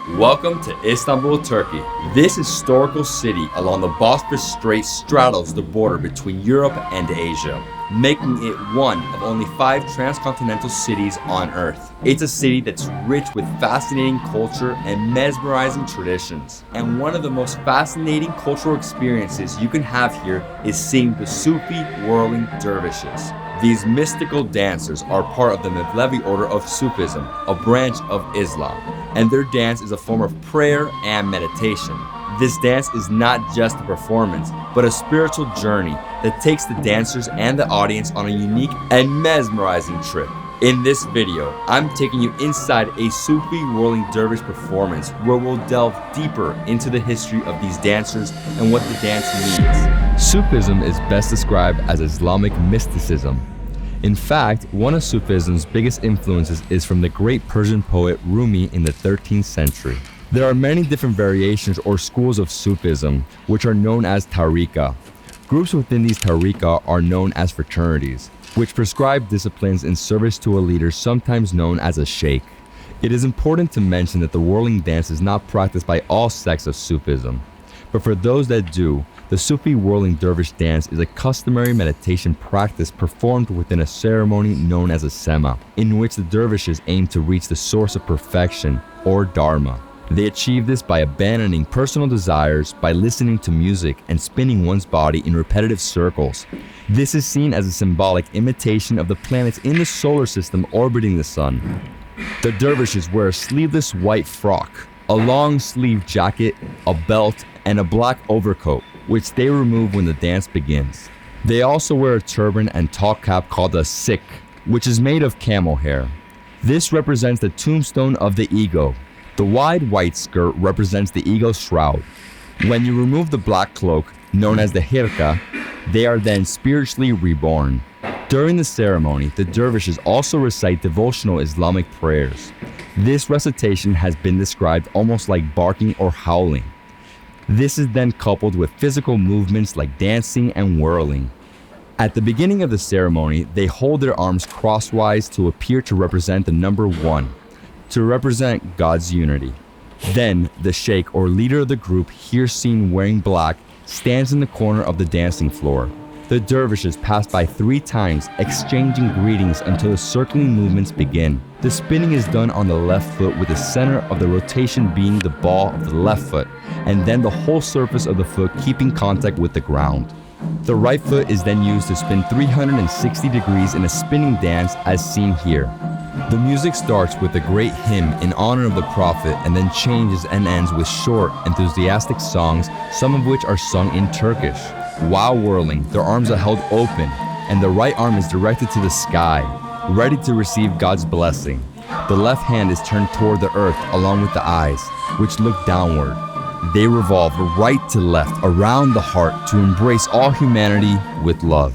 Welcome to Istanbul, Turkey. This historical city along the Bosphorus Strait straddles the border between Europe and Asia, making it one of only 5 transcontinental cities on Earth. It's a city that's rich with fascinating culture and mesmerizing traditions. And one of the most fascinating cultural experiences you can have here is seeing the Sufi Whirling Dervishes. These mystical dancers are part of the Mevlevi order of Sufism, a branch of Islam, and their dance is a form of prayer and meditation. This dance is not just a performance, but a spiritual journey that takes the dancers and the audience on a unique and mesmerizing trip. In this video, I'm taking you inside a Sufi Whirling Dervish performance where we'll delve deeper into the history of these dancers and what the dance means. Sufism is best described as Islamic mysticism. In fact, one of Sufism's biggest influences is from the great Persian poet Rumi in the 13th century. There are many different variations or schools of Sufism, which are known as tariqa. Groups within these tariqa are known as fraternities, which prescribe disciplines in service to a leader, sometimes known as a sheikh. It is important to mention that the whirling dance is not practiced by all sects of Sufism, but for those that do, the Sufi Whirling Dervish dance is a customary meditation practice performed within a ceremony known as a Sema, in which the dervishes aim to reach the source of perfection, or Dharma. They achieve this by abandoning personal desires, by listening to music and spinning one's body in repetitive circles. This is seen as a symbolic imitation of the planets in the solar system orbiting the sun. The dervishes wear a sleeveless white frock, a long sleeve jacket, a belt, and a black overcoat, which they remove when the dance begins. They also wear a turban and top cap called a sikh, which is made of camel hair. This represents the tombstone of the ego. The wide white skirt represents the ego's shroud. When you remove the black cloak, known as the hirka, they are then spiritually reborn. During the ceremony, the dervishes also recite devotional Islamic prayers. This recitation has been described almost like barking or howling. This is then coupled with physical movements like dancing and whirling. At the beginning of the ceremony, they hold their arms crosswise to appear to represent the number 1, to represent God's unity. Then, the sheikh or leader of the group, here seen wearing black, stands in the corner of the dancing floor. The dervishes pass by 3 times, exchanging greetings until the circling movements begin. The spinning is done on the left foot, with the center of the rotation being the ball of the left foot, and then the whole surface of the foot keeping contact with the ground. The right foot is then used to spin 360 degrees in a spinning dance as seen here. The music starts with a great hymn in honor of the Prophet and then changes and ends with short, enthusiastic songs, some of which are sung in Turkish. While whirling, their arms are held open and the right arm is directed to the sky, ready to receive God's blessing. The left hand is turned toward the earth along with the eyes, which look downward. They revolve right to left around the heart to embrace all humanity with love.